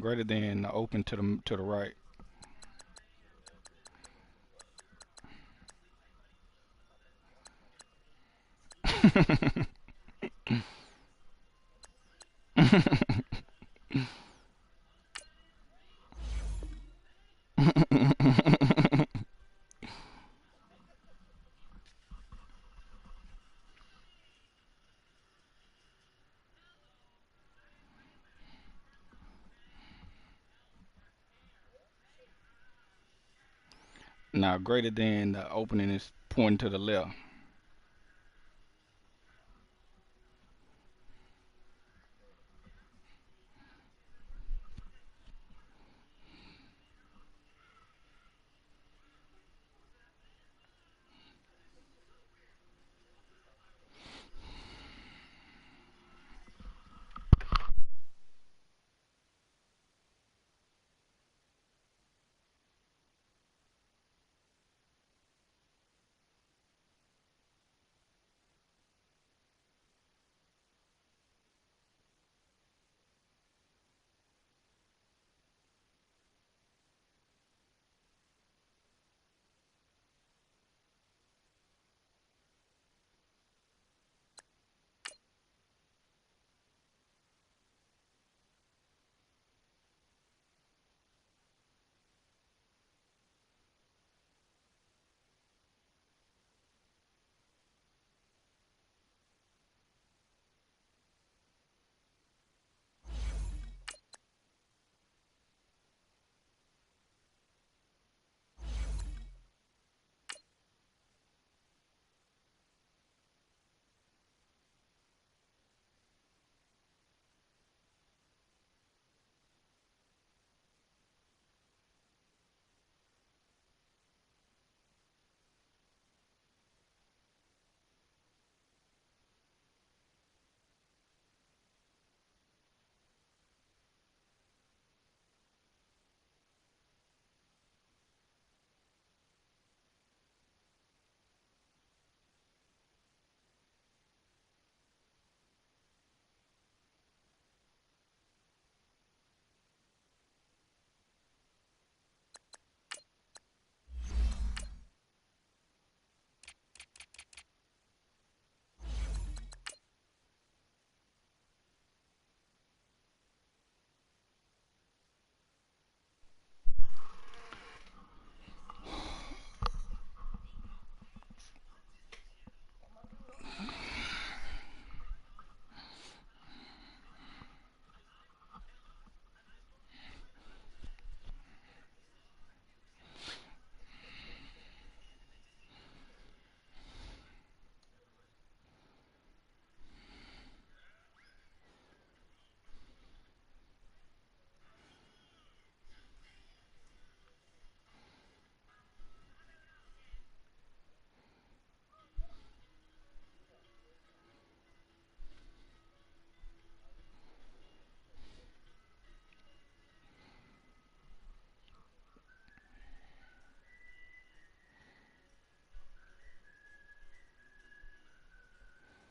Greater than the open to the right. Now greater than the opening is pointing to the left.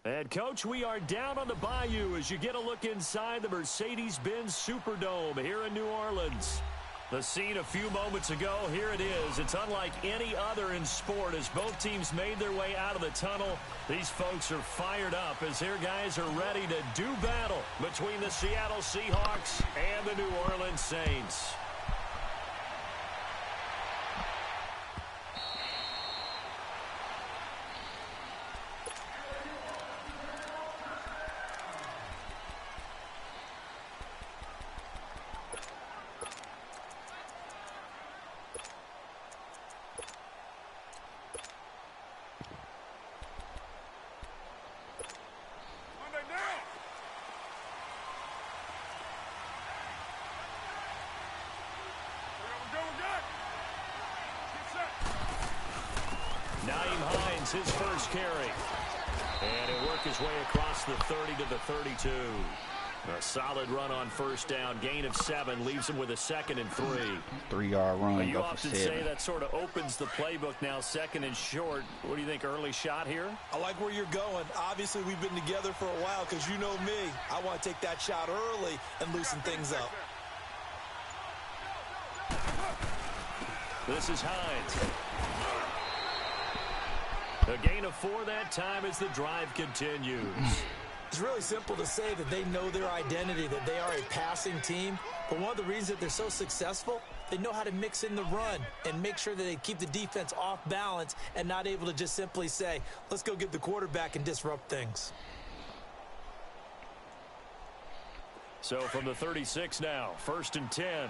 And, Coach, we are down on the bayou as you get a look inside the Mercedes-Benz Superdome here in New Orleans. The scene a few moments ago, here it is. It's unlike any other in sport as both teams made their way out of the tunnel. These folks are fired up as their guys are ready to do battle between the Seattle Seahawks and the New Orleans Saints. His first carry. And it worked his way across the 30 to the 32. A solid run on first down. Gain of 7 leaves him with a 2nd and 3. 3-yard run. You often say that sort of opens the playbook now, 2nd and short. What do you think, early shot here? I like where you're going. Obviously, we've been together for a while because you know me. I want to take that shot early and loosen things up. This is Hines. A gain of 4 that time as the drive continues. It's really simple to say that they know their identity, that they are a passing team. But one of the reasons that they're so successful, they know how to mix in the run and make sure that they keep the defense off balance and not able to just simply say, let's go get the quarterback and disrupt things. So from the 36 now, 1st and 10.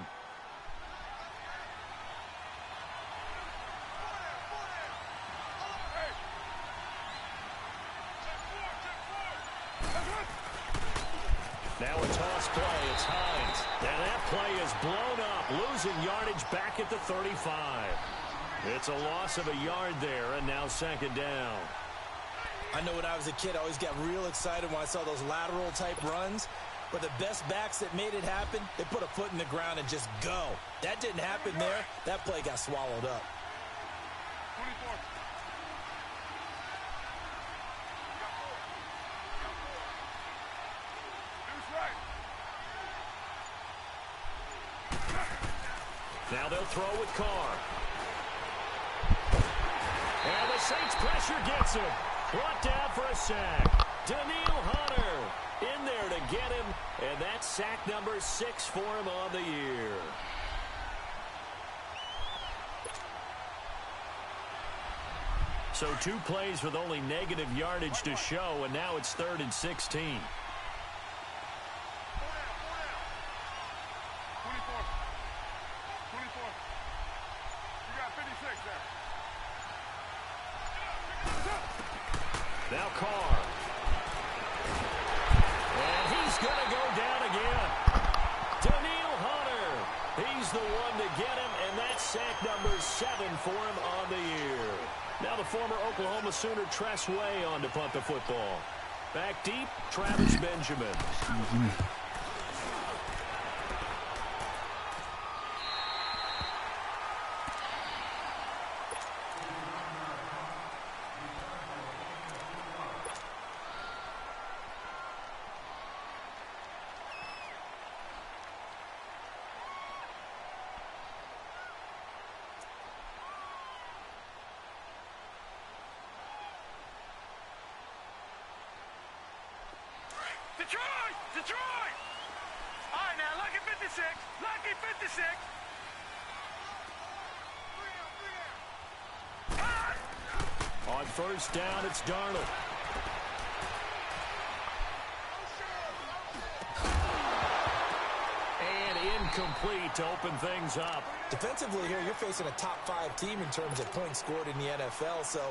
Now a toss play. It's Hines. And that play is blown up, losing yardage back at the 35. It's a loss of a yard there, and now 2nd down. I know when I was a kid, I always got real excited when I saw those lateral-type runs. But the best backs that made it happen, they put a foot in the ground and just go. That didn't happen there. That play got swallowed up. 24. Now they'll throw with Carr. And the Saints pressure gets him. Brought down for a sack. Daniil Hunter in there to get him. And that's sack number 6 for him on the year. So 2 plays with only negative yardage to show, and now it's 3rd and 16. Now Carr. And he's going to go down again. Daniil Hunter. He's the one to get him, and that's sack number 7 for him on the year. Now the former Oklahoma Sooner Tress Way on to punt the football. Back deep, Travis Benjamin. Detroit! Detroit! All right, now, lucky 56. Lucky 56. On 1st down, it's Darnold. And incomplete to open things up. Defensively here, you're facing a top 5 team in terms of points scored in the NFL. So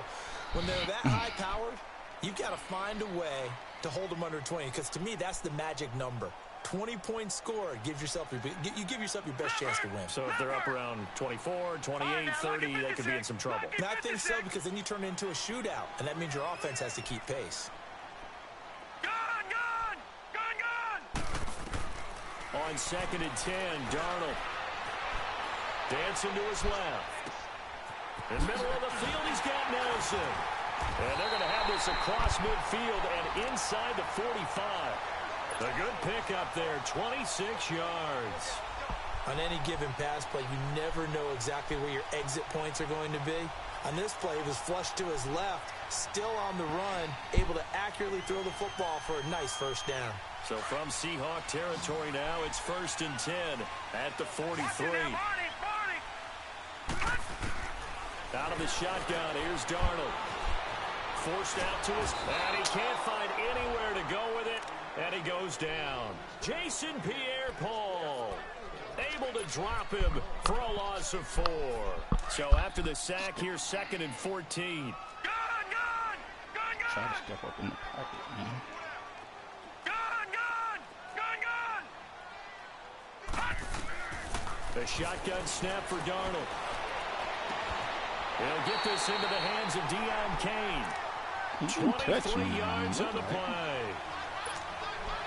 when they're that high-powered, you've got to find a way to hold them under 20, because to me, that's the magic number. 20 points scored, you give yourself your best chance to win. So if they're up around 24, 28, 30, they could be in some trouble. And I think so, because then you turn it into a shootout, and that means your offense has to keep pace. Gun! On 2nd and 10, Darnold. Dancing to his left. In the middle of the field, he's got Nelson. And they're going to have this across midfield and inside the 45. A good pickup there, 26 yards. On any given pass play, you never know exactly where your exit points are going to be. On this play, it was flushed to his left, still on the run, able to accurately throw the football for a nice 1st down. So from Seahawk territory now, it's 1st and 10 at the 43. Out of the shotgun, here's Darnold. Forced out to his, and he can't find anywhere to go with it, and he goes down. Jason Pierre-Paul able to drop him for a loss of 4. So after the sack, here's 2nd and 14. Try to step up in the pocket, man. The shotgun snap for Darnold. He'll get this into the hands of Deion Kane. 23 yards on the play.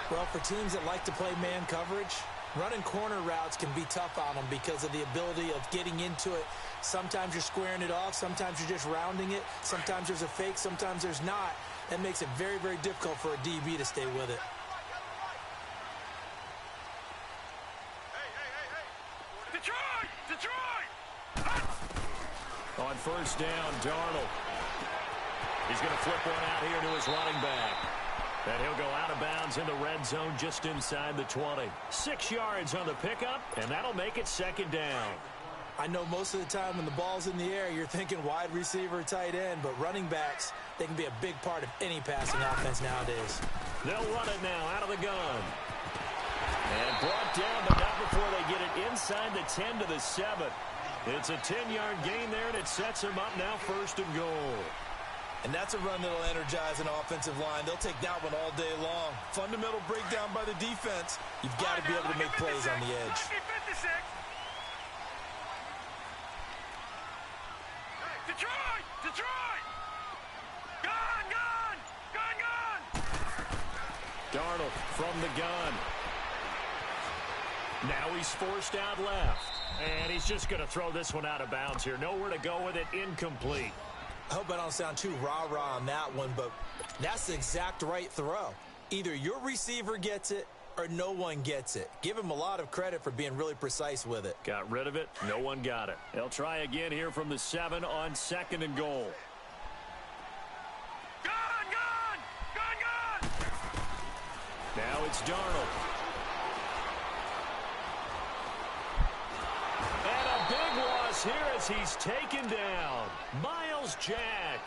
Well, for teams that like to play man coverage, running corner routes can be tough on them because of the ability of getting into it. Sometimes you're squaring it off. Sometimes you're just rounding it. Sometimes there's a fake. Sometimes there's not. That makes it very, very difficult for a DB to stay with it. Detroit! Detroit! on first down, Darnold. He's going to flip one out here to his running back. And he'll go out of bounds in the red zone just inside the 20. 6 yards on the pickup, and that'll make it second down. I know most of the time when the ball's in the air, you're thinking wide receiver, tight end, but running backs, they can be a big part of any passing offense nowadays. They'll run it now out of the gun. And brought down, but not before they get it inside the 10 to the 7. It's a 10-yard gain there, and it sets them up now first and goal. And that's a run that'll energize an offensive line. They'll take that one all day long. Fundamental breakdown by the defense. You've got to be able to make plays on the edge. Detroit! Detroit! Gun! Gun! Gun! Gun! Darnold from the gun. Now he's forced out left. And he's just going to throw this one out of bounds here. Nowhere to go with it. Incomplete. I hope I don't sound too rah-rah on that one, but that's the exact right throw. Either your receiver gets it or no one gets it. Give him a lot of credit for being really precise with it. Got rid of it. No one got it. They'll try again here from the 7 on second and goal. Gun! Gun! Gun! Gun! Now it's Darnold. And a big loss here as he's taken down. Miles Jack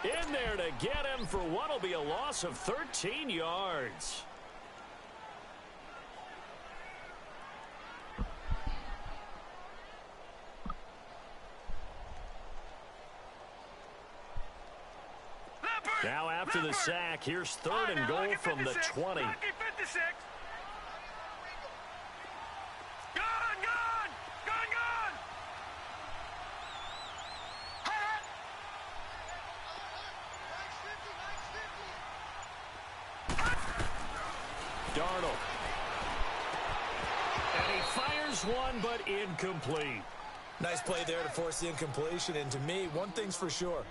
in there to get him for what will be a loss of 13 yards. Now after the sack, here's third and goal from the 20. Darnold. And he fires one, but incomplete. Nice play there to force the incompletion. And to me, one thing's for sure.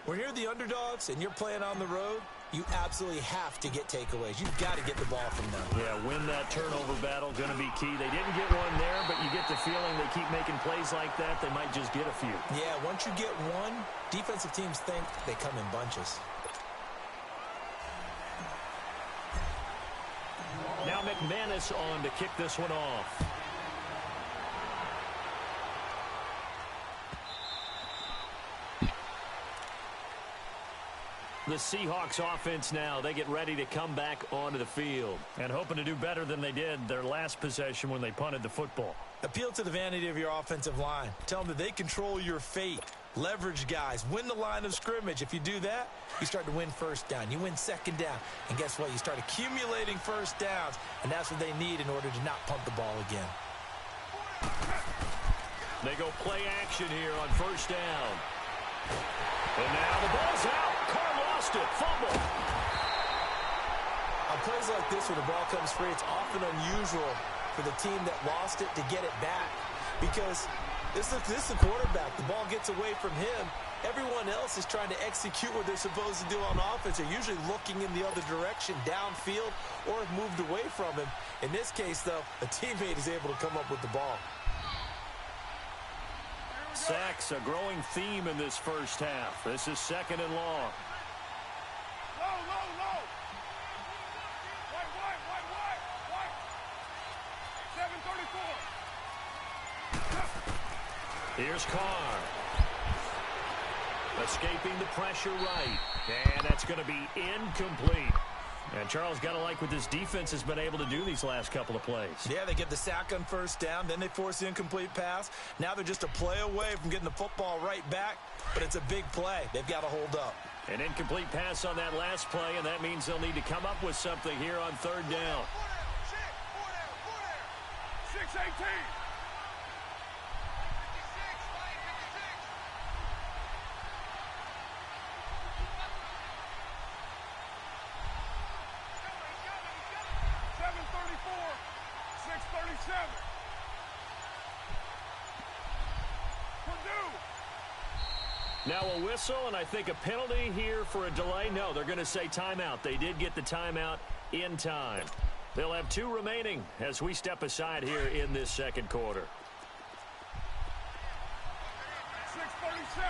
When you're the underdogs and you're playing on the road, you absolutely have to get takeaways. You've got to get the ball from them. Yeah, win that turnover battle, going to be key. They didn't get one there, but you get the feeling they keep making plays like that, they might just get a few. Yeah, once you get one, defensive teams think they come in bunches. Now McManus on to kick this one off. The Seahawks offense now, they get ready to come back onto the field and hoping to do better than they did their last possession when they punted the football. Appeal to the vanity of your offensive line. Tell them that they control your fate. Leverage guys. Win the line of scrimmage. If you do that, you start to win first down. You win second down. And guess what? You start accumulating first downs. And that's what they need in order to not punt the ball again. They go play action here on first down. And now the ball's out. Carr lost it. Fumble. On plays like this where the ball comes free, it's often unusual for the team that lost it to get it back. Because this is the quarterback. The ball gets away from him. Everyone else is trying to execute what they're supposed to do on offense. They're usually looking in the other direction, downfield, or have moved away from him. In this case, though, a teammate is able to come up with the ball. Sacks, a growing theme in this first half. This is second and long. Low, low, low. White. 734. Here's Carr. Escaping the pressure right. And that's going to be incomplete. And Charles, got to like what this defense has been able to do these last couple of plays. Yeah, they get the sack on first down, then they force the incomplete pass. Now they're just a play away from getting the football right back, but it's a big play. They've got to hold up. An incomplete pass on that last play, and that means they'll need to come up with something here on third down. 6-18. Now a whistle, and I think a penalty here for a delay. No, they're going to say timeout. They did get the timeout in time. They'll have 2 remaining as we step aside here in this second quarter. 6:34. 37.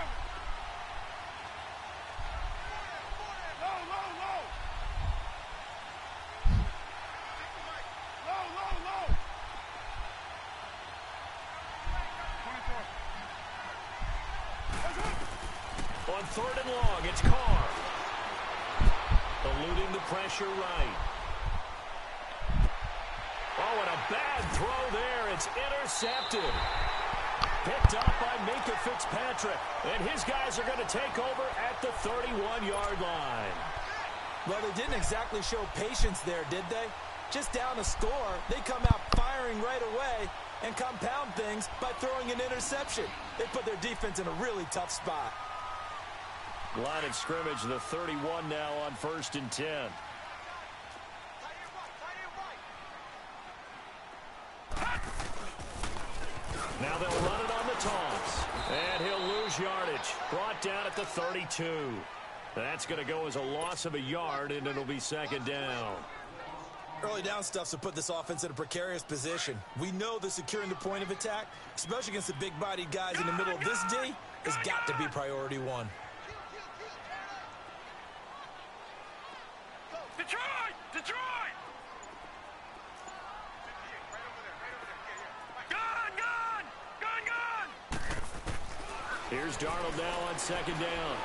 Low, low, low. Low, low, low. 24. On 3rd and long, it's Carr. Eluding the pressure right. Oh, and a bad throw there. It's intercepted. Picked up by Minka Fitzpatrick. And his guys are going to take over at the 31-yard line. Well, they didn't exactly show patience there, did they? Just down a score, they come out firing right away and compound things by throwing an interception. They put their defense in a really tough spot. Line of scrimmage, the 31 now on 1st and 10. Now they'll run it on the toss. And he'll lose yardage. Brought down at the 32. That's going to go as a loss of a yard, and it'll be 2nd down. Early down stuff's to put this offense in a precarious position. We know that securing the point of attack, especially against the big-bodied guys in the middle of this D, has got to be priority one. Detroit! Detroit! Gun! Gun! Gun! Gun! Here's Darnold now on 2nd down.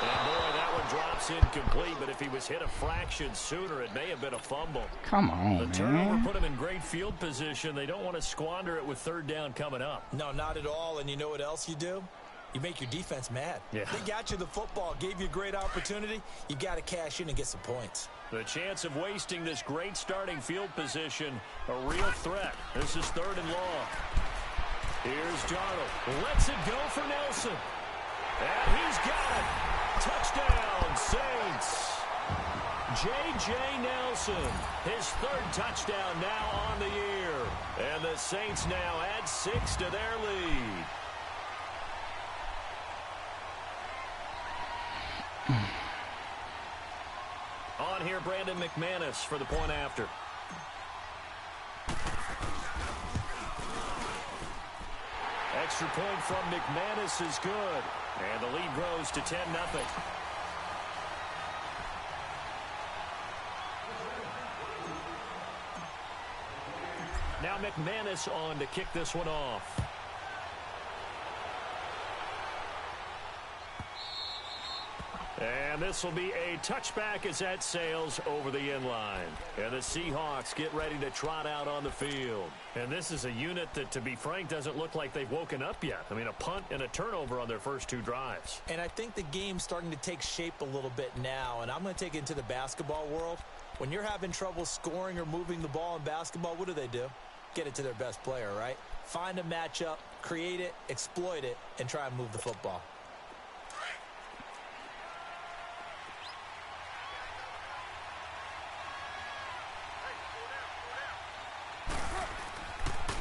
And boy, that one drops incomplete, but if he was hit a fraction sooner, it may have been a fumble. Come on, The man. turnover put him in great field position. They don't want to squander it with 3rd down coming up. No, not at all. And you know what else you do? You make your defense mad. Yeah. They got you the football, gave you a great opportunity. You got to cash in and get some points. The chance of wasting this great starting field position, a real threat. This is 3rd and long. Here's Darnold. Lets it go for Nelson. And he's got it. Touchdown, Saints. J.J. Nelson, his 3rd touchdown now on the year. And the Saints now add 6 to their lead. On here, Brandon McManus for the point after. Extra point from McManus is good. And the lead grows to 10-0. Now McManus on to kick this one off. And this will be a touchback as that sails over the end line. And the Seahawks get ready to trot out on the field. And this is a unit that, to be frank, doesn't look like they've woken up yet. I mean, a punt and a turnover on their first 2 drives. And I think the game's starting to take shape a little bit now. And I'm going to take it into the basketball world. When you're having trouble scoring or moving the ball in basketball, what do? Get it to their best player, right? Find a matchup, create it, exploit it, and try and move the football.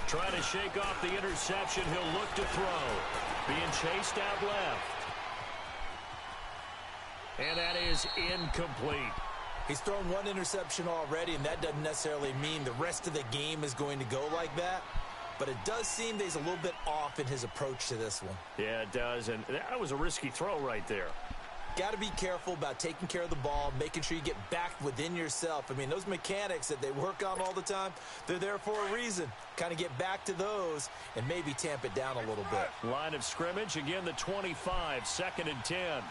Trying to shake off the interception. He'll look to throw. Being chased out left. And that is incomplete. He's thrown 1 interception already, and that doesn't necessarily mean the rest of the game is going to go like that. But it does seem that he's a little bit off in his approach to this one. Yeah, it does. And that was a risky throw right there. Got to be careful about taking care of the ball, making sure you get back within yourself. I mean, those mechanics that they work on all the time, they're there for a reason. Kind of get back to those and maybe tamp it down a little bit. Line of scrimmage, again, the 25, 2nd and 10.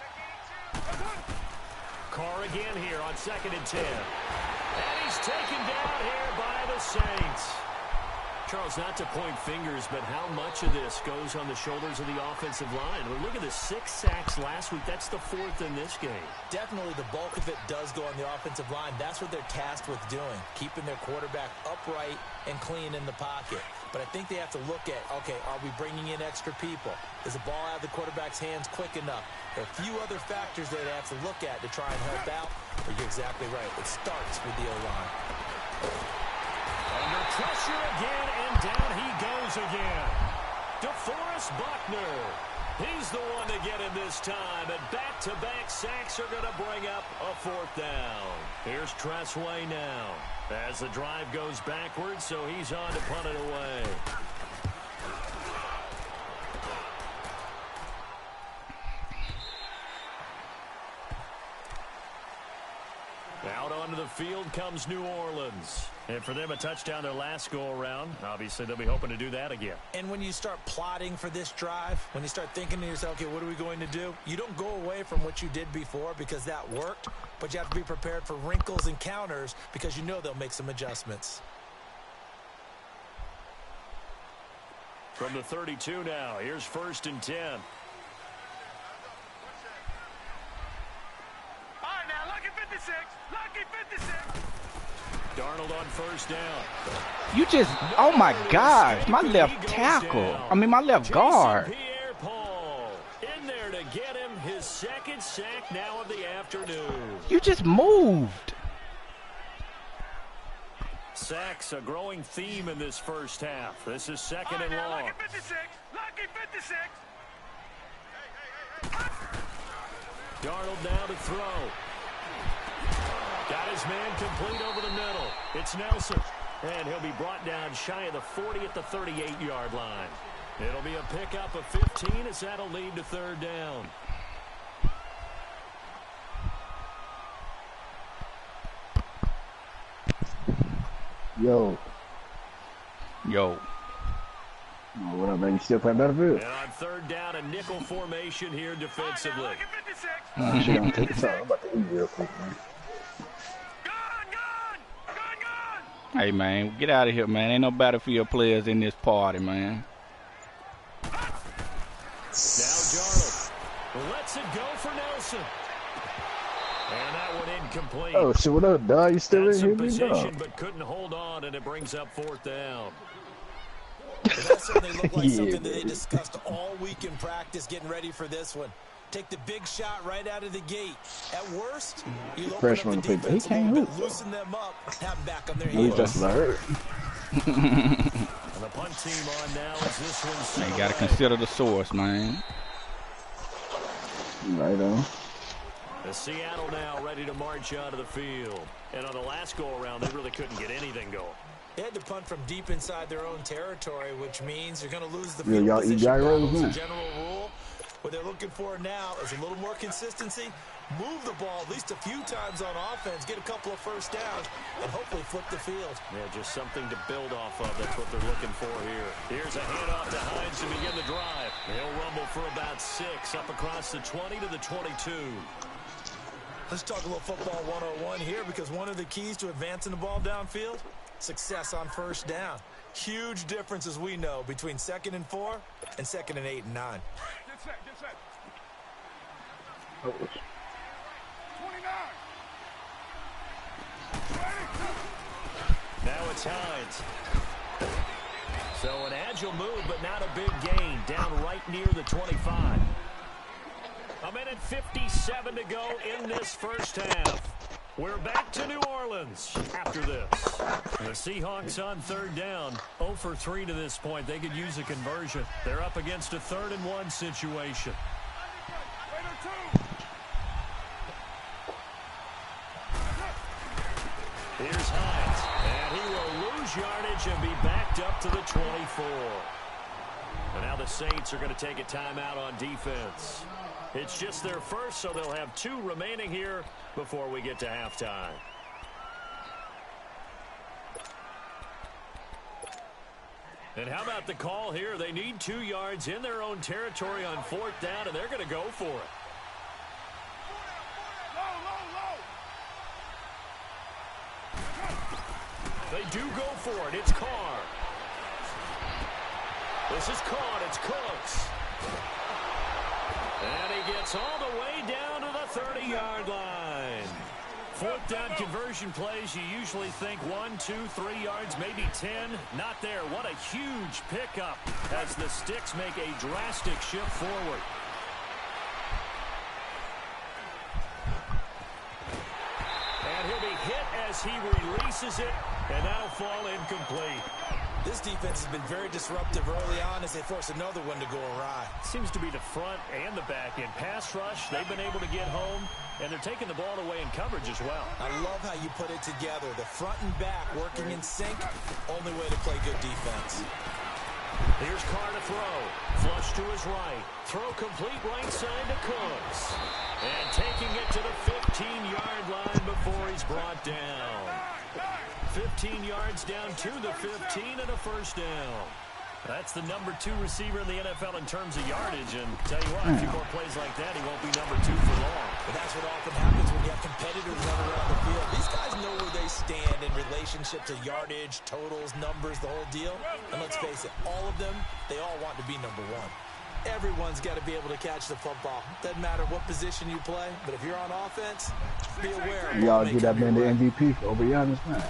Carr again here on 2nd and 10. And he's taken down here by the Saints. Charles, not to point fingers, but how much of this goes on the shoulders of the offensive line? Well, look at the 6 sacks last week. That's the 4th in this game. Definitely the bulk of it does go on the offensive line. That's what they're tasked with doing, keeping their quarterback upright and clean in the pocket. But I think they have to look at, okay, are we bringing in extra people? Is the ball out of the quarterback's hands quick enough? There are a few other factors that they have to look at to try and help out. But you're exactly right. It starts with the O-line. Under pressure again, and down he goes again. DeForest Buckner. He's the one to get him this time, and back-to-back sacks are going to bring up a 4th down. Here's Tressway now as the drive goes backwards, so he's on to punt it away. the field comes New Orleans. And for them, a touchdown their last go-around. Obviously, they'll be hoping to do that again. And when you start plotting for this drive, when you start thinking to yourself, okay, what are we going to do? You don't go away from what you did before because that worked, but you have to be prepared for wrinkles and counters because you know they'll make some adjustments. From the 32 now, here's 1st and 10. All right, now, lucky 56. Lucky 56. Darnold on 1st down. You just, oh my gosh, my left tackle. I mean, my left guard. Pierre-Paul in there to get him his 2nd sack now of the afternoon. You just moved. Sacks a growing theme in this first half. This is 2nd and Now, long. lucky 56. Lucky 56. Darnold now to throw. Got his man complete over the middle. It's Nelson. And he'll be brought down shy of the 40 at the 38-yard line. It'll be a pickup of 15 as that'll lead to 3rd down. Yo. Yo. Oh, what up, man? You still playing Battlefield? And on 3rd down, a nickel formation here defensively. Lucky 56. Oh, shit, I'm taking something. I'm about to eat real quick, man. Gone. Hey, man, get out of here, man. Ain't no Battlefield players in this party, man. Now Darnold lets it go for Nelson. And that one incomplete. Oh, shit, what up, dog? You still Had in some here, position, dog? but couldn't hold on, and it brings up 4th down. That certainly looked like Yeah, something that they baby. discussed all week in practice, getting ready for this one. Take the big shot right out of the gate. At worst, you open up Freshman the play, but he defense a can't little bit, hoop, though. loosen them up, have them back on their He's heels. just like hurt. And the punt team on now as this one's You got to consider the source, man. Right on. The Seattle now ready to march out of the field. And on the last go-around, they really couldn't get anything going. They had to punt from deep inside their own territory, which means you're going to lose the Yeah, field y'all eat position dry rolls, battle as a man. general rule. What they're looking for now is a little more consistency, move the ball at least a few times on offense, get a couple of 1st downs, and hopefully flip the field. Yeah, just something to build off of. That's what they're looking for here. Here's a handoff to Hines to begin the drive. He'll rumble for about 6 up across the 20 to the 22. Let's talk a little football 101 here, because one of the keys to advancing the ball downfield, success on 1st down. Huge difference, as we know, between 2nd and 4 and 2nd and 8 and 9. Get set. Get set. Oh, 29. Now it's Hines. So an agile move, but not a big gain. Down right near the 25. A minute 57 to go in this first half. We're back to New Orleans after this. The Seahawks on 3rd down. 0 for 3 to this point. They could use a conversion. They're up against a 3rd and 1 situation. Here's Hines. And he will lose yardage and be backed up to the 24. And now the Saints are going to take a timeout on defense. It's just their first, so they'll have 2 remaining here before we get to halftime. And how about the call here? They need 2 yards in their own territory on 4th down, and they're going to go for it. They do go for it. It's Carr. This is caught. It's Cooks. And he gets all the way down to the 30-yard line. 4th down conversion plays, you usually think 1, 2, 3 yards, maybe 10. Not there. What a huge pickup as the Sticks make a drastic shift forward. And he'll be hit as he releases it, and that'll fall incomplete. This defense has been very disruptive early on as they force another one to go awry. Seems to be the front and the back end. Pass rush, they've been able to get home, and they're taking the ball away in coverage as well. I love how you put it together. The front and back working in sync. Only way to play good defense. Here's Carr to throw. Flush to his right. Throw complete right side to Cooks. And taking it to the 15-yard line before he's brought down. 15 yards down to the 15 and a first down. That's the number 2 receiver in the NFL in terms of yardage. And tell you what, a few more plays like that, he won't be number 2 for long. But that's what often happens when you have competitors running around the field. These guys know where they stand in relationship to yardage, totals, numbers, the whole deal. And let's face it, all of them, they all want to be number 1. Everyone's got to be able to catch the football. Doesn't matter what position you play, but if you're on offense, be aware. Y'all give that man the MVP over Giannis, man.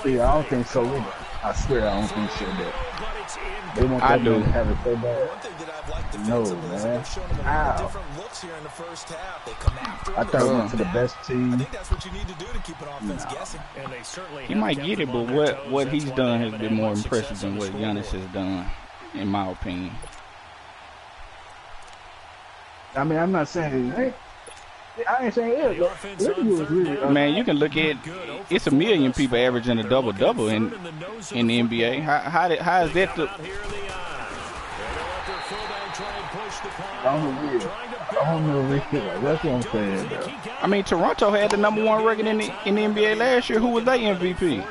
Yeah, I don't think so either. I swear I don't think so. That they want that man to have it so bad. One thing that I've liked No, defensively is man. they've shown them a lot of different looks here in the first half. They come after I him, thought they we went to the back. best I team. think that's what you need to do to keep an offense guessing. And they certainly He have might kept get it, them but on their toes. what he's That's why done they has haven't been had more much impressive success on than the what Giannis scoreboard. has done, in my opinion. I mean, I'm not saying hey, I ain't saying it. Look at you, really. Man, you can look at it's a million people averaging a double-double in the NBA. How is that the? I don't know, Ricky. That's what I'm saying, bro. I mean, Toronto had the number 1 record in the NBA last year. Who was their MVP?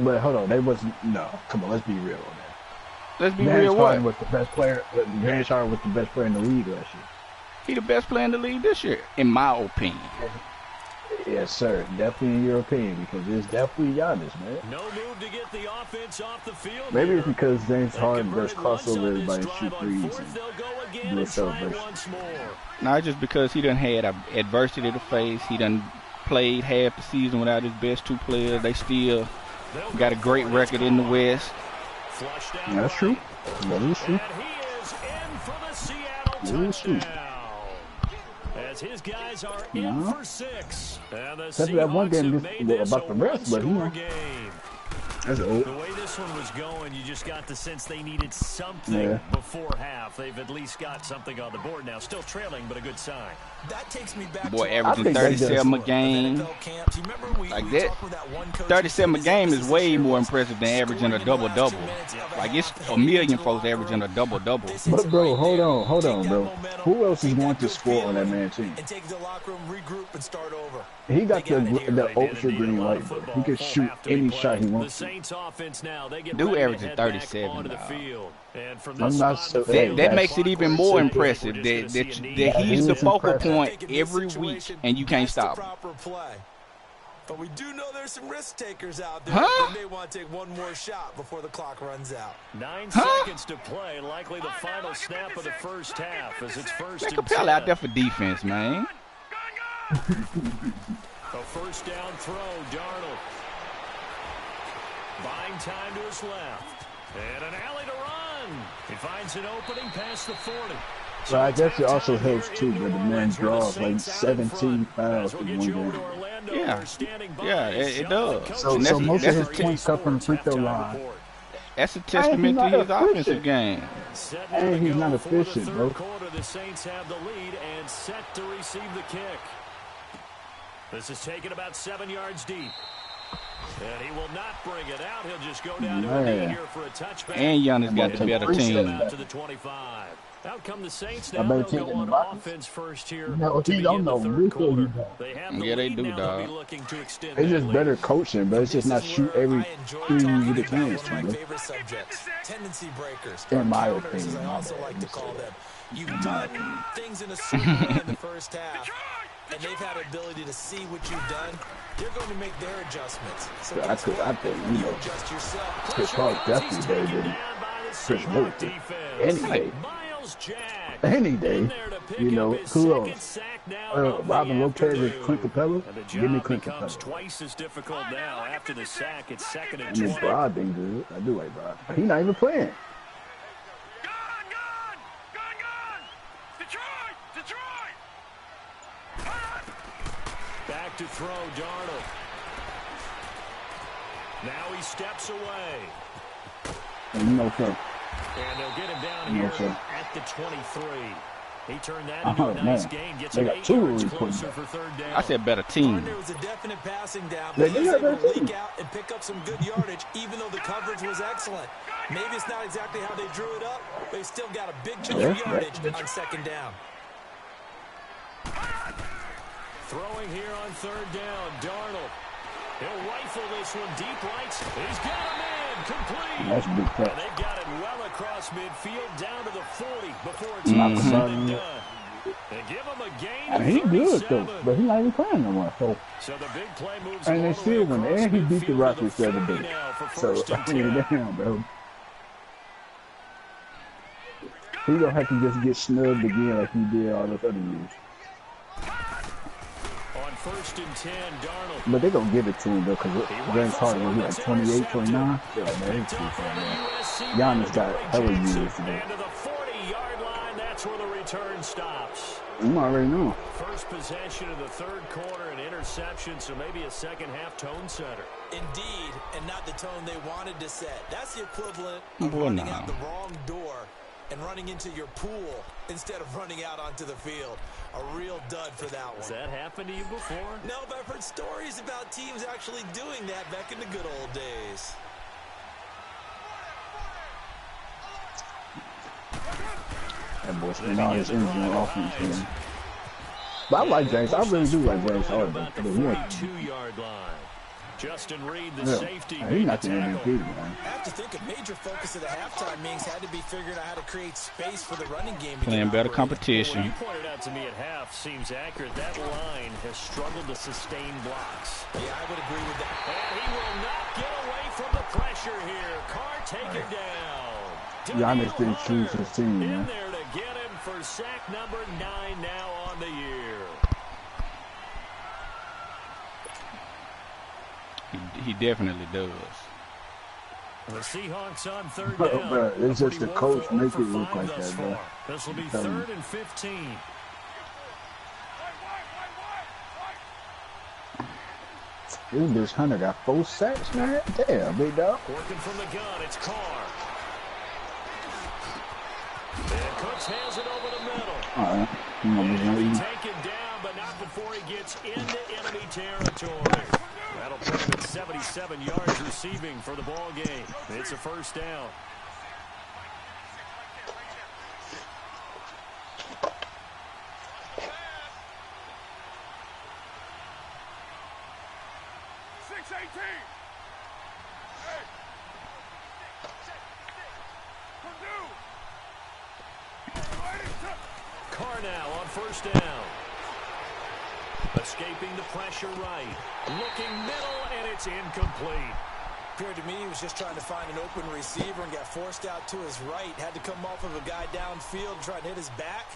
But hold on, they wasn't. No, come on, let's be real on that. Let's be James real. Harden What? was the best player. James Harden was the best player in the league last year. He the best player in the league this year, in my opinion. Yes, sir. Definitely in your opinion, because it's definitely Giannis, man. No move to get the offense off the field. Maybe here. it's because James Harden does Converted cross once over on this everybody and drive. shoot On threes fourth, and they'll go again do a and try it celebration. once more. Not just because he done had adversity to face. He done played half the season without his best 2 players. They still got a great record in the West. Flushed down That's true. right. That is true. And he is in for the Seattle That is true. touchdown. As his guys are in for 6. And the Except for that one Seahawks game have this- made this about a the rest, but, you know. one-score game. That's old. The way this one was going, you just got the sense they needed something Yeah. before half. They've at least got something on the board now. Still trailing, but a good sign. That takes me back Boy, to averaging think they 37 a just- game. NFL camps. You remember we Like we that. talked with that one coach 37 a who said game this is way year more was impressive than averaging a scoring in the last 2 double-double. minutes of a Like, it's half, a heading million into the folks locker averaging a room. double-double. This is But bro, right hold here. on, Take that bro. momentum, Who else is take going that to good score on that feeling, man team? and take it to the locker room, regroup, and start over. He got They got it here. the They did ultra indeed. green A lot light, of bro. football, He can full shoot half to be any played. shot he The wants to. Saints offense now, they get Dude ready to averaging head back 37, onto the dog. field. And from I'm this not spot so- in the Hey, field, That that's makes it even more impressive We're that just gonna see a knee. he's he the is focal impressive. point I think in this every week, situation, and you can't that's the stop him. proper play. But we do know there's some risk takers out there. Huh? They may want to take one more shot before the clock runs out. 9 Huh? seconds to play, likely the final snap of the first half as it's first That and Capella 10. out there for defense, man. A first down throw, Darnold. Buying time to his left. And an alley to run. He finds an opening past the 40. But I guess it also helps too that the man draws like 17 fouls in one game. Yeah. Yeah, it does. So And most of his that's points come from the free throw line. a testament to not his efficient. offensive game. And he's not efficient, bro. The Saints have the lead and set to receive the kick. This is taken about 7 yards deep. And he will not bring it out. He'll just go down to a knee Man. here for a touchback. And Giannis got the better team. Out to the 25. Out come the Saints I now. better They'll take go it in on the box. offense first here No, to he begin don't the know. third We quarter. do that. They have the Yeah, they lead do, now. They'll be dog. looking to extend It's that just lead. better coaching, but it's just not This is shoot where every I enjoy 3 talking you get a about chance one to, of my bro. favorite subjects, tendency breakers. In my Counters, opinion, as I my also bad. like to call them. You've done things in a certain way in the first half, and they've had ability to see what you've done. They're going to make their adjustments. So I guess think, what? you know, Adjust yourself. Chris Paul definitely better than Chris Paul. Any day. Miles Jack Any day. in there to pick You know, up his who second else? sack now of the Robin Lopez and afternoon. Clint Capella? And the Give me job Clint becomes Capella. twice as difficult now after the sack. It's second and I mean, 20. Brod been good. I do like Brod. He's not even playing. Back to throw, Darnold. Now he steps away. And you know, sir. And they'll get him down No, here sir. at the 23. He turned that into a nice gain. Gets him 8 yards closer for third down. I said better team. There was a definite passing down, but he was able to leak out and pick up some good yardage, even though the coverage was excellent. Maybe it's not exactly how they drew it up, but he still got a big chunk of yardage on second down. Throwing here on third down, Darnold. He'll rifle this one deep right. He's got a man complete. That's a big catch. And they got it well across midfield down to the 40 before it's all said and done. They give him a gain of 37. He good though, but he's not even playing no more. So the big play moves and they still win. And he beat the Rockets the other day. So I mean, damn, bro. He don't have to just get snubbed again like he did all those other years. On 1st and 10, Darnold. But they gonna give it to him though, because James Harden was like 28, 29. Yeah, man, he's too far, man. Giannis got hella years today. And to the 40-yard line, that's where the return stops. You already know. First possession of the third quarter, an interception, so maybe a second-half tone setter. Indeed, and not the tone they wanted to set. That's the equivalent of running out the wrong door and running into your pool instead of running out onto the field. A real dud for that one. Has that happened to you before? No, but I've heard stories about teams actually doing that back in the good old days. That boy spent all his energy on offense, man. But I like James. I really do like James Harden. The 42-yard line. Justin Reed, the safety. He's not the MVP, man. I have to think a major focus of the halftime meetings had to be figuring out how to create space for the running game. Playing better competition. What you pointed out to me at half seems accurate. That line has struggled to sustain blocks. Yeah, I would agree with that. And he will not get away from the pressure here. Carr taken down. Giannis didn't choose his team, man. In there to get him for sack number 9 now on the year. He definitely does. The Seahawks on third down. Bro, it's just the coach make it look like that, bro. This will be 3rd and 15. This bitch Hunter got 4 sacks, man. Damn, big dog. Working from the gun, it's Carr. And Cooks has it over the middle. Alright. He'll be taken down, but not before he gets into enemy territory. That'll put him at 77 yards receiving for the ball game. It's a first down. Carr now on first down. Escaping the pressure right. Looking middle, and it's incomplete. Appeared to me he was just trying to find an open receiver and got forced out to his right. Had to come off of a guy downfield, trying to hit his back.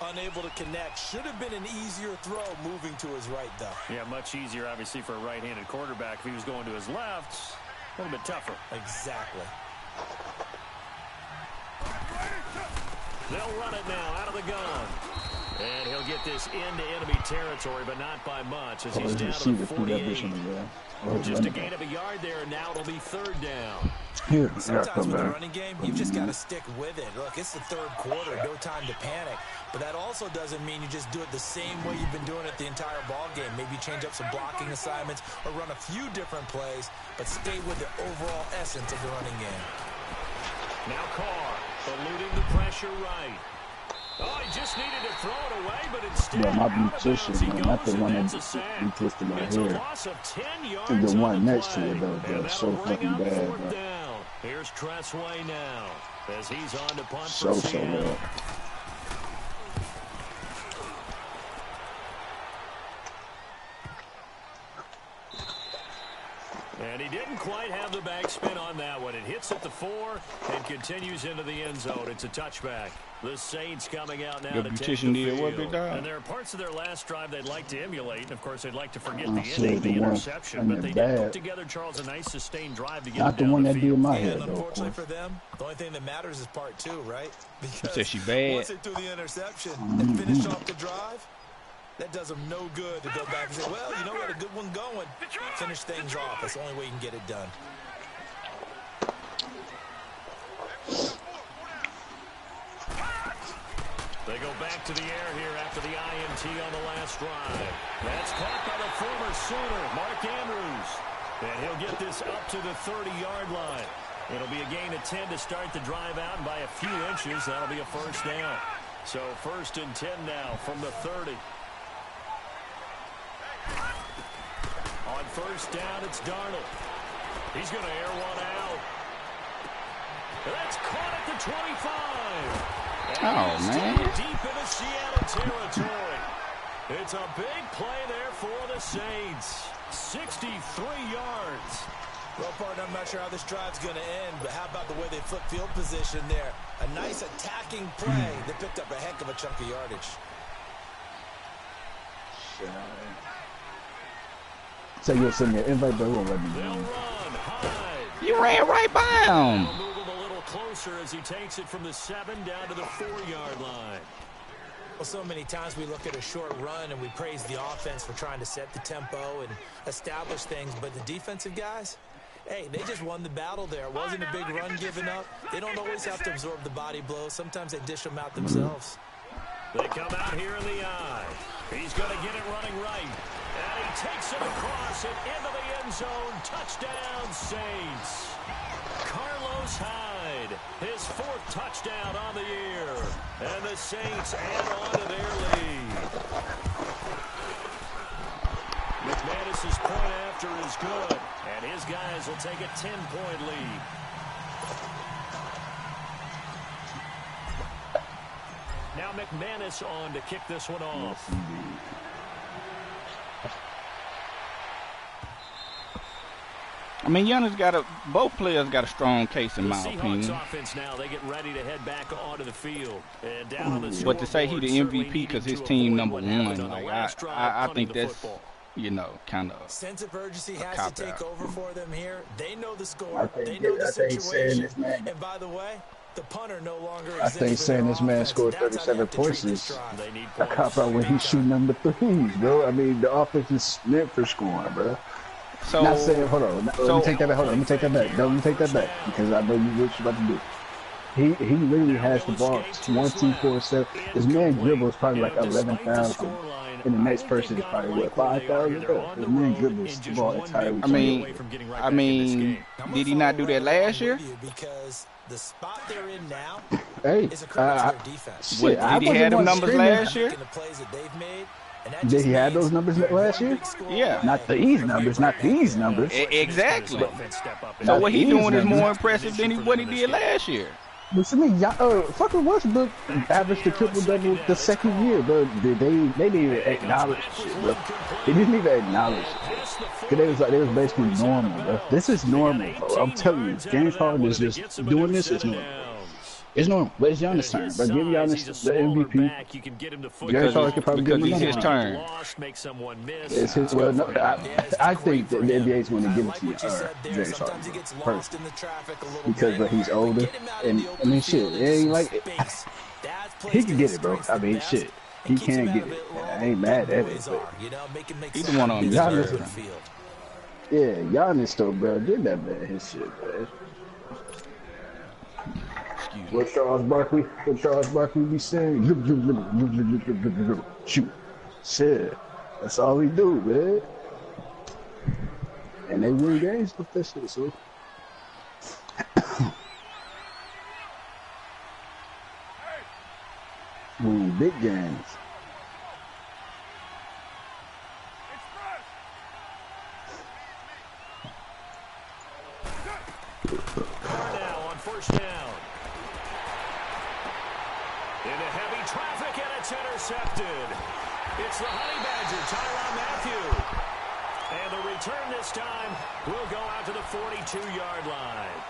Unable to connect. Should have been an easier throw moving to his right, though. Yeah, much easier, obviously, for a right-handed quarterback. If he was going to his left, a little bit tougher. Exactly. They'll run it now out of the gun. And he'll get this into enemy territory, but not by much, as he's down to the 48. Just a gain of a yard there, and now it'll be third down. Sometimes with the running game, you've just got to stick with it. Look, it's the third quarter, no time to panic. But that also doesn't mean you just do it the same way you've been doing it the entire ball game. Maybe change up some blocking assignments or run a few different plays, but stay with the overall essence of the running game. Now Carr, eluding the pressure right. Oh, he just needed to throw it away, but instead, my beautician, man, not the one that he twisted my hair. The one next to it, though, that's so fucking bad, bro. Here's Tressway now, as he's on to punt so for Seattle. bad. And he didn't quite have the backspin on that one. It hits at the 4 and continues into the end zone. It's a touchback. The Saints coming out now to take the field. And there are parts of their last drive they'd like to emulate. And, of course, they'd like to forget the ending, the interception. But they did put together, Charles, a nice sustained drive to get not them the one down that the field. did my head, And though, unfortunately for them, the only thing that matters is part 2, right? Because said she bad. once they threw the interception and finished off the drive, that does them no good to go back and say, well, you know, we had a good one going. Finish things off. That's the only way you can get it done. They go back to the air here after the INT on the last drive. That's caught by the former Sooner, Mark Andrews. And he'll get this up to the 30-yard line. It'll be a gain of 10 to start the drive out, and by a few inches, that'll be a first down. So 1st and 10 now from the 30. On 1st down, it's Darnold. He's going to air one out. That's caught at the 25. Oh, man. Deep into Seattle territory. It's a big play there for the Saints. 63 yards. Well, partner, I'm not sure how this drive's going to end, but how about the way they flip field position there? A nice attacking play that picked up a heck of a chunk of yardage. So you'll send me an invite, but it won't let me. They'll run high. You ran right by him. They'll move him a little closer as he takes it from the 7 down to the 4-yard line. Well, so many times we look at a short run and we praise the offense for trying to set the tempo and establish things, but the defensive guys, hey, they just won the battle there. It wasn't a big run given up. They don't always have to absorb the body blows. Sometimes they dish them out themselves. They come out here in the eye. He's going to get it running right. And he takes it across and into the end zone. Touchdown, Saints. Carlos Hyde, his 4th touchdown on the year. And the Saints add on to their lead. McManus's point after is good. And his guys will take a 10-point lead. Now McManus on to kick this one off. I mean, both players got a strong case in my opinion. Offense now, they get ready to head back onto the field. And down on the but to say he the MVP because his team #1, like I think that's, you know, kind of sense of urgency has to take over for them here. They know the score. They know the situation. And by the way, the punter no longer I think saying this man scored 37 points is a cop-out when he's shooting number 3s, bro. I mean, the offense is meant for scoring, bro. So, not saying, hold on, let me take that back. Hold on, let me take that back. Don't take that back because I know what you're about to do. He literally has the ball 1, 2, 4, 7. This man dribbles probably like 11,000. And the next person is probably what, 5,000? This man dribbles the ball entirely. I mean, did he not do that last year? Because the spot they're in now hey, is a credit to their defense. Did he have them numbers last year? Did he have those numbers last year? Yeah. Not these numbers, not these numbers. Exactly. So what he doing is more impressive than what he did last year. But to me, fucking Westbrook averaged the triple-double the second year, but they didn't even acknowledge shit, bro. They didn't even acknowledge it. Because they was basically normal, bro. This is normal, bro. I'm telling you, James Harden is just doing this. It's normal. It's normal, but it's Giannis' turn. But give Giannis the MVP. James Harden could probably give him it's his turn. It's his. Well, no, I think that the NBA is going to give it to James Harden personally because he's older and I mean, shit. It ain't like it. He can get it, bro. I mean, shit. He can get it. I ain't mad at it. He's the one on the field. Yeah, Giannis though, bro. Did that man his shit, man. What Charles Barkley be saying? Shoot. Shit. That's all we do, man. And they win games with this shit, so. Win big games. Now on 1st down. Into heavy traffic, and it's intercepted. It's the Honey Badger, Tyrann Mathieu. And the return this time will go out to the 42-yard line.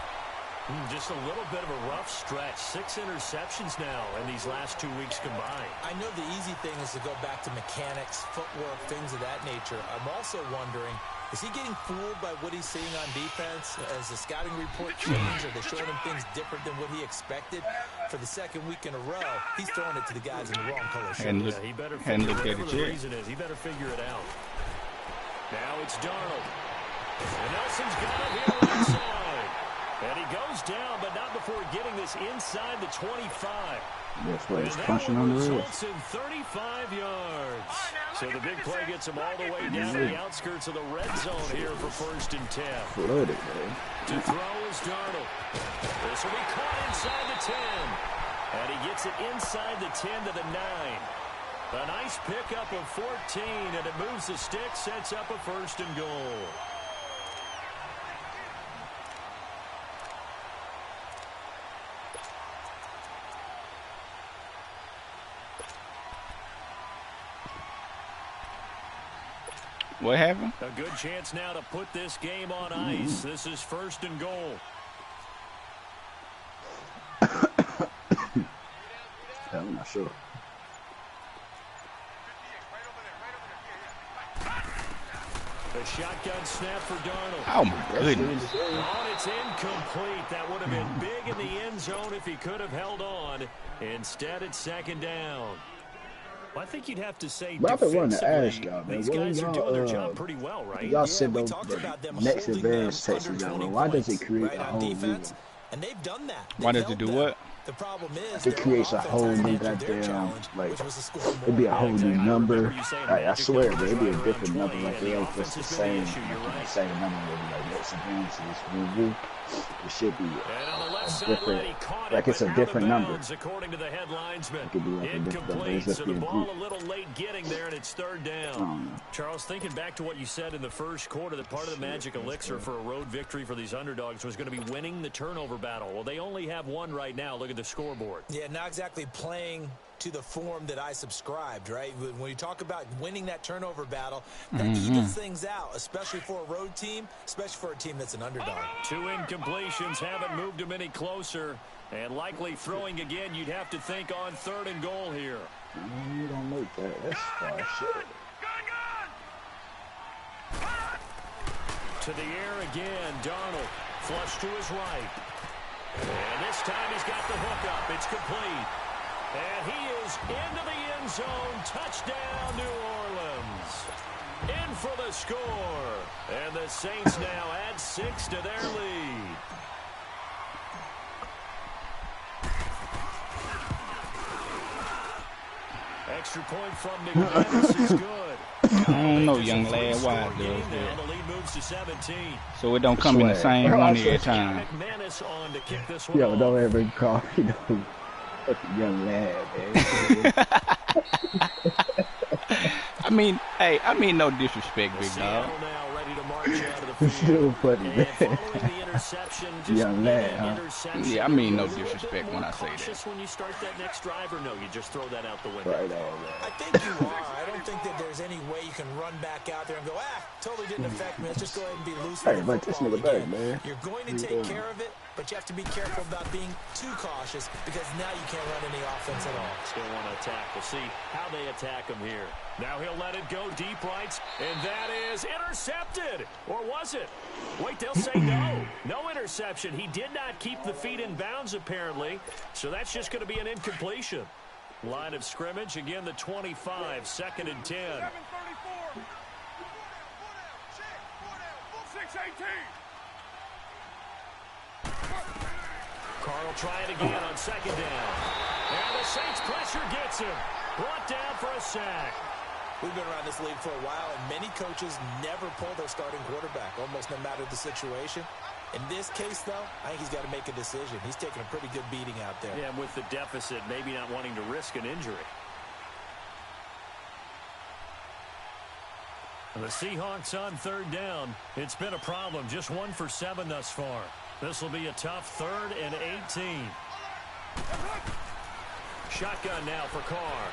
Just a little bit of a rough stretch. 6 interceptions now in these last 2 weeks combined. I know the easy thing is to go back to mechanics, footwork, things of that nature. I'm also wondering, is he getting fooled by what he's seeing on defense? As the scouting report changed, are they showing him things different than what he expected? For the 2nd week in a row, he's throwing it to the guys in the wrong color shirt. And he better figure whatever the reason is. He better figure it out. Now it's Darnold. And Nelson's got it here right side. And he goes down, but not before getting this inside the 25. That's what he's punching on the results in 35 yards. So the big play gets him all the way down to the outskirts of the red zone here for 1st and 10. Flooded, man. To throw is Darnold. This will be caught inside the 10. And he gets it inside the 10 to the 9. A nice pickup of 14, and it moves the stick, sets up a 1st and goal. What happened? A good chance now to put this game on ice. This is 1st and goal. I'm not sure. A shotgun snap for Darnold. Oh, my goodness. Oh, it's incomplete. That would have been big in the end zone if he could have held on. Instead, it's 2nd down. Well, I think you'd have to say defensively, these guys are doing their job pretty well, right? Y'all said those next advantage Texas down. Why does it create a whole defense? And they've done that. Why does it do what? The problem is it creates a whole new goddamn, like, it'd be a whole new number. I swear, but it'd be a different number. Like, they don't put the same number. It'd be like, next advantage. It should be different. Like, it's a different number. According to the head linesman. It could be like a different number. It's just so be the a ball group. a little late getting there, and it's 3rd down. Charles, thinking back to what you said in the first quarter, that part of the magic elixir for a road victory for these underdogs was going to be winning the turnover battle. Well, they only have one right now. Look at the scoreboard. Yeah, not exactly playing to the form that I subscribed, right? When you talk about winning that turnover battle, that evens things out, especially for a road team, especially for a team that's an underdog. 2 incompletions haven't moved him any closer, and likely throwing again, you'd have to think on 3rd and goal here. You don't make that. That's far shit. To the air again, Darnold. Flush to his right. And this time he's got the hook up. It's complete. And he is into the end zone. Touchdown, New Orleans. In for the score. And the Saints now add 6 to their lead. Extra point from McManus is good. I don't know, young lad, why it does that. The lead moves to 17. So it don't come in the same one every time. McManus on to kick this one Yo, don't off. ever call me no young lad, man. I mean no disrespect, big dog. Seattle now ready to march out of the It's field. still funny, And man. following the interception, just Young lad, an huh? interception. Yeah, I mean no A little bit disrespect more when I say that. cautious when you start that next drive, or no, you just throw that out the window. Right on, man. I think you are. I don't think that there's any way you can run back out there and go, totally didn't affect me. Let's just go ahead and be loose Hey, with but the this football nigga back, again. man. You're going to take care of it, but you have to be careful about being too cautious because now you can't run any offense at all. Still want to attack. We'll see how they attack him here. Now he'll let it go deep right, and that is intercepted. Or was it? Wait, they'll say no. No interception. He did not keep the feet in bounds, apparently, so that's just going to be an incompletion. Line of scrimmage, again, the 25, 2nd and 10. 7:34. 6:18. Carl try it again on 2nd down. And the Saints pressure gets him. Brought down for a sack. We've been around this league for a while, and many coaches never pull their starting quarterback, almost no matter the situation. In this case, though, I think he's got to make a decision. He's taking a pretty good beating out there. Yeah, and with the deficit, maybe not wanting to risk an injury. The Seahawks on 3rd down. It's been a problem. Just 1 for 7 thus far. This will be a tough 3rd and 18. Shotgun now for Carr.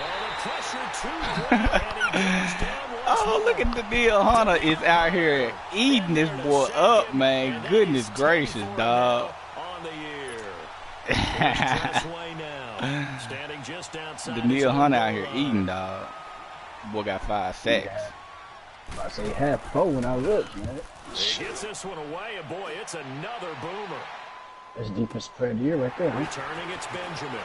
Oh, the pressure too great, and he goes down once Oh, more. look at the deal. Hunter is out here eating this boy up, man. Goodness gracious, dog. On the year. Way now. Standing just outside. Daniil Hunter out here eating, dog. Boy got 5 sacks. I say half 4 when I look, man. He gets this one away, and boy, it's another boomer. That's defense player of the year right there, huh? Returning, it's Benjamin.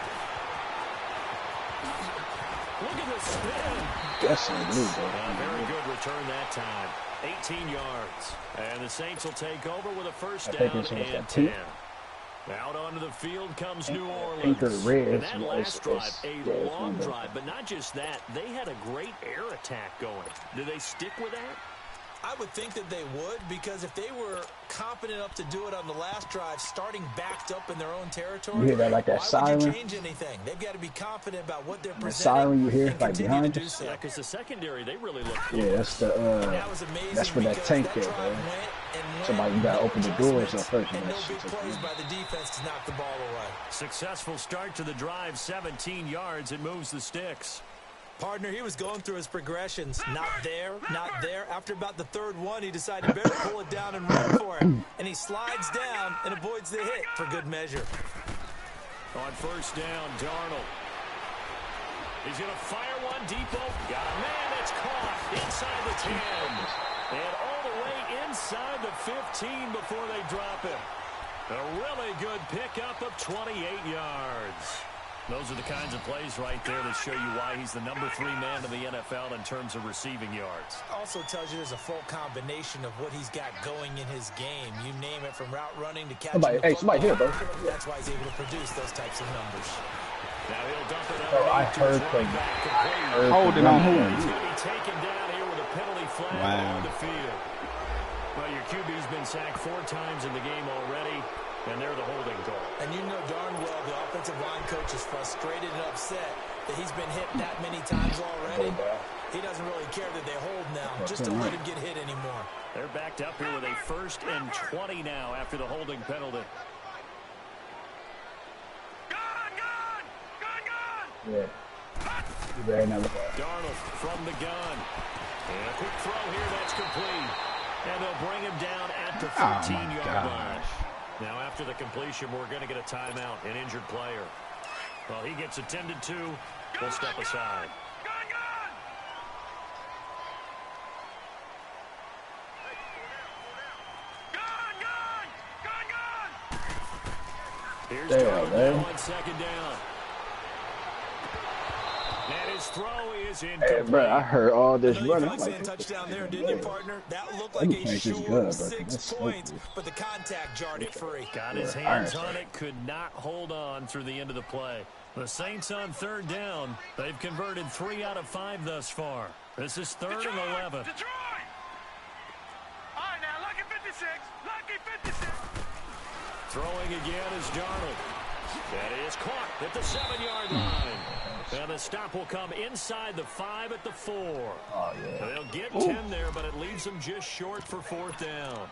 Look at the spin. That's a new, A very good return that time. 18 yards. And the Saints will take over with a first down and 10. Out onto the field comes New Orleans. And that last drive, a long drive. But not just that, they had a great air attack going. Do they stick with that? I would think that they would, because if they were confident enough to do it on the last drive, starting backed up in their own territory, you hear that, like that why siren? would you change anything? They've got to be confident about what they're presenting. The siren you hear, and like continue behind to do us? so. Yeah, because the secondary, they really look close. Yeah, that's the That was amazing, that's where that tank because is, drive man. went and went, Somebody, you gotta no open the doors up adjustments, first. and no big plays by the defense to knock the ball away. Successful start to the drive, 17 yards. It moves the sticks. Partner, he was going through his progressions. Not there, not there. After about the third one, he decided to better pull it down and run for it. And he slides down and avoids the hit for good measure. On first down, Darnold. He's going to fire one deep open. Got a man that's caught inside the 10. And all the way inside the 15 before they drop him. A really good pickup of 28 yards. Those are the kinds of plays right there that show you why he's the number 3 man in the NFL in terms of receiving yards. Also tells you there's a full combination of what he's got going in his game. You name it, from route running to catching the football. Somebody here, bro. That's why he's able to produce those types of numbers. Now he'll dump it I heard from Holding on who? He's going to be taken down here with a penalty flag on the field. Well, your QB's been sacked 4 times in the game already, and they're the holding call. And you know darn well the offensive line coach is frustrated and upset that he's been hit that many times already. He doesn't really care that they hold now, just don't let him get hit anymore. They're backed up here with a 1st and 20 now after the holding penalty. Yeah. Darnold from the gun. And a quick throw here, that's complete. And they'll bring him down at the 13-yard line. Now, after the completion, we're going to get a timeout, an injured player. Well, he gets attended to. We'll step aside. Here's Darnold on 2nd down. And his throw is incomplete. Hey, bro, I heard all this running. I'm like, touchdown there, didn't you, partner? That looked like a sure 6 points, but the contact jarred it free. Got his hands on it, could not hold on through the end of the play. The Saints on 3rd down. They've converted 3 out of 5 thus far. This is 3rd and 11. Detroit! All right, now, lucky 56. Lucky 56. Throwing again is Darnold. That is caught at the 7-yard line. And the stop will come inside the 5 at the 4. oh, yeah. They'll get 10 there, but it leaves them just short for 4th down.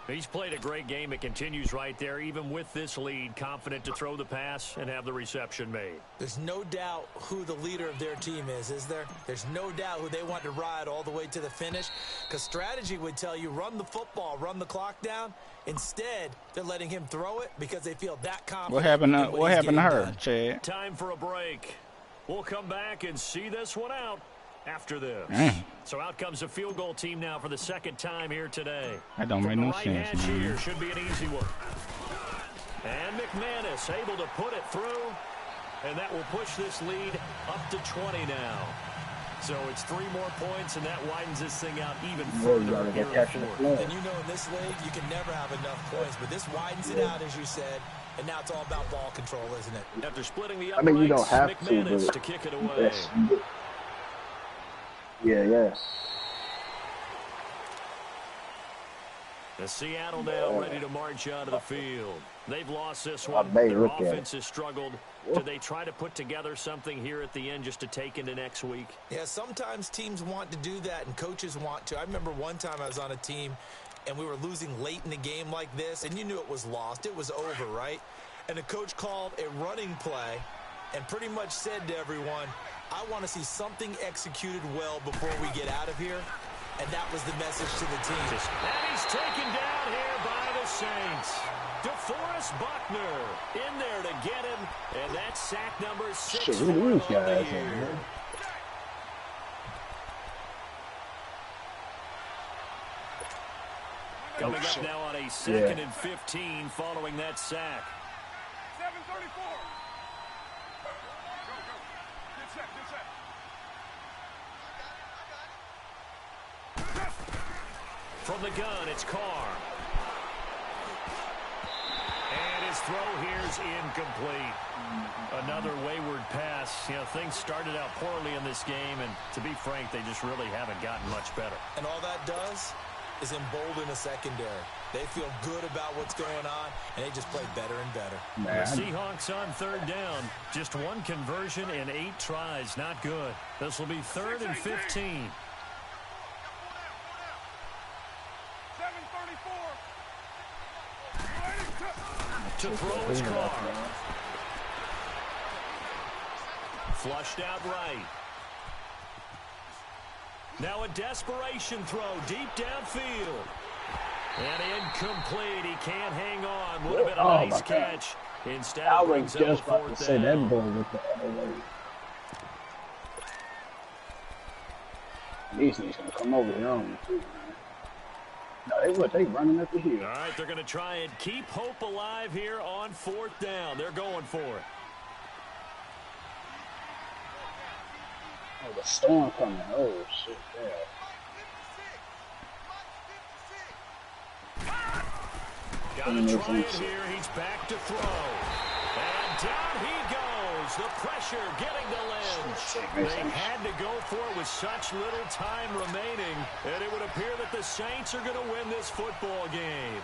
He's played a great game. It continues right there, even with this lead, confident to throw the pass and have the reception made. There's no doubt who the leader of their team is there? There's no doubt who they want to ride all the way to the finish, because strategy would tell you run the football, run the clock down. Instead, they're letting him throw it because they feel that confident. What happened to her, Chad? Time for a break. We'll come back and see this one out after this. So out comes the field goal team now for the 2nd time here today. That don't make no sense, man. Here should be an easy one. And McManus able to put it through, and that will push this lead up to 20 now. So it's 3 more points, and that widens this thing out even further here in the 4th. And you know in this league, you can never have enough points, but this widens it out, as you said. And now it's all about ball control, isn't it? After splitting the I mean, you don't have McManus to kick it away. Yes. Yeah. The Seattle now ready to march out of the field. They've lost this one. may Their look at offense has struggled. Do they try to put together something here at the end just to take into next week? Yeah, sometimes teams want to do that, and coaches want to. I remember one time I was on a team, and we were losing late in the game like this, and you knew it was lost. It was over, right? And the coach called a running play and pretty much said to everyone, I want to see something executed well before we get out of here. And that was the message to the team. And he's taken down here by the Saints. DeForest Buckner in there to get him. And that's sack number 6 for him on the year. Coming up now on a 2nd and 15 following that sack. 7:34. Go. Get set. From the gun, it's Carr. And his throw here's incomplete. Another wayward pass. You know, things started out poorly in this game, and to be frank, they just really haven't gotten much better. And all that does is embolden a secondary. They feel good about what's going on, and they just play better and better. The Seahawks on third down. Just one conversion in 8 tries. Not good. This will be 3rd and 15. 7:34. To throw his Carr. Flushed out right. Now a desperation throw deep downfield. And incomplete. He can't hang on. Would have been a nice catch. Instead, I it was brings up just a about to 4th say down. that boy with the other way. These niggas gonna come over here on me too, man. No, they running up the hill. All right, they're going to try and keep hope alive here on 4th down. They're going for it. Oh, the storm coming. Oh, shit, yeah. Got to try it here. He's back to throw. And down he goes. The pressure getting to Lynch. They had to go for it with such little time remaining, and it would appear that the Saints are going to win this football game.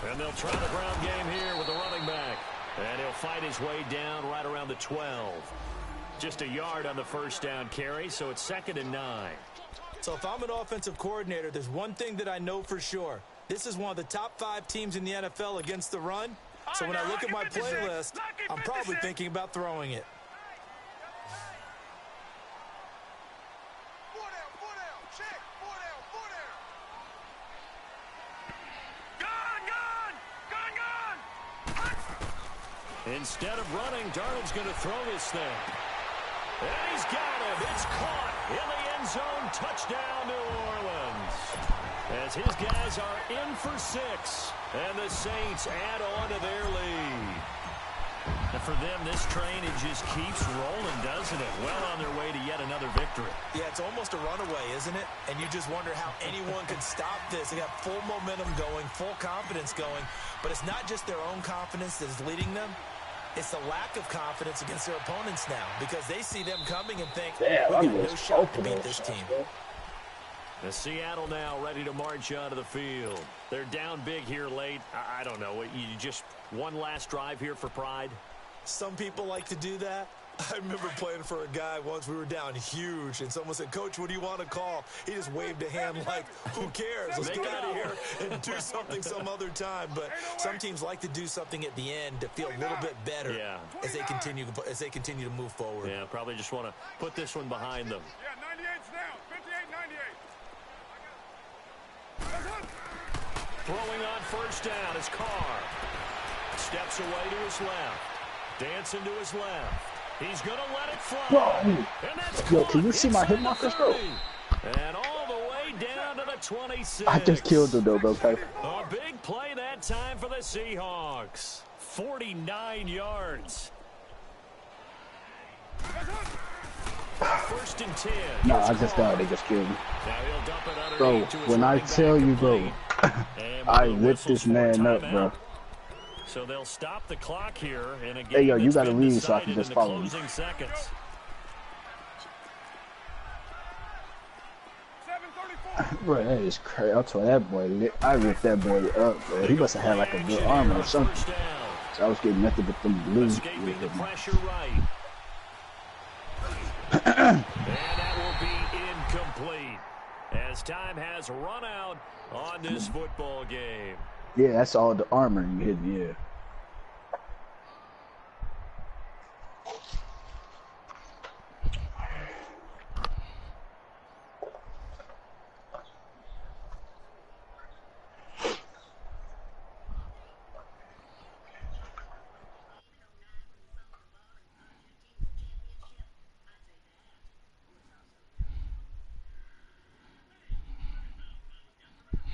And they'll try the ground game here with the running back. And he'll fight his way down right around the 12. Just a yard on the first down carry, so it's 2nd and 9. So if I'm an offensive coordinator, there's one thing that I know for sure. This is one of the top 5 teams in the NFL against the run. So when I look at my playlist, I'm probably thinking about throwing it. Instead of running, Darnold's going to throw this thing. And he's got it. It's caught in the end zone. Touchdown, New Orleans. As his guys are in for 6. And the Saints add on to their lead. And for them, this train, it just keeps rolling, doesn't it? Well on their way to yet another victory. Yeah, it's almost a runaway, isn't it? And you just wonder how anyone can stop this. They got full momentum going, full confidence going. But it's not just their own confidence that is leading them. It's the lack of confidence against their opponents now because they see them coming and think, we got no shot to beat this team. The Seattle now ready to march onto the field. They're down big here late. I don't know. You just one last drive here for pride? Some people like to do that. I remember playing for a guy once. We were down huge, and someone said, Coach, what do you want to call? He just waved a hand like, who cares? Let's get out of here and do something some other time. But some teams like to do something at the end to feel a little bit better as they continue to move forward. Yeah, probably just want to put this one behind them. Yeah, 98's down. 58-98. Throwing on first down is Carr. Steps away to his left. Dancing to his left. He's going to let it fly. And that's Yo, can you see my hit markers, bro? And all the way down to the 26. I just killed him, though, bro. A big play that time for the Seahawks. 49 yards. First and 10. No, I just died. They just killed me. Now he'll dump it Bro, underneath to his when I running tell back you, bro, complete. I ripped this man up, bro. So they'll stop the clock here. And again, Hey, yo, you gotta leave so I can just follow you. Seconds. 7:34. Bro, that is crazy. I told that boy, I ripped that boy up, bro. He must have had like a good arm or something. So I was getting nothing but them blues. Escaping the pressure right. And that will be incomplete as time has run out on this football game. Yeah, that's all the armor you hit, yeah.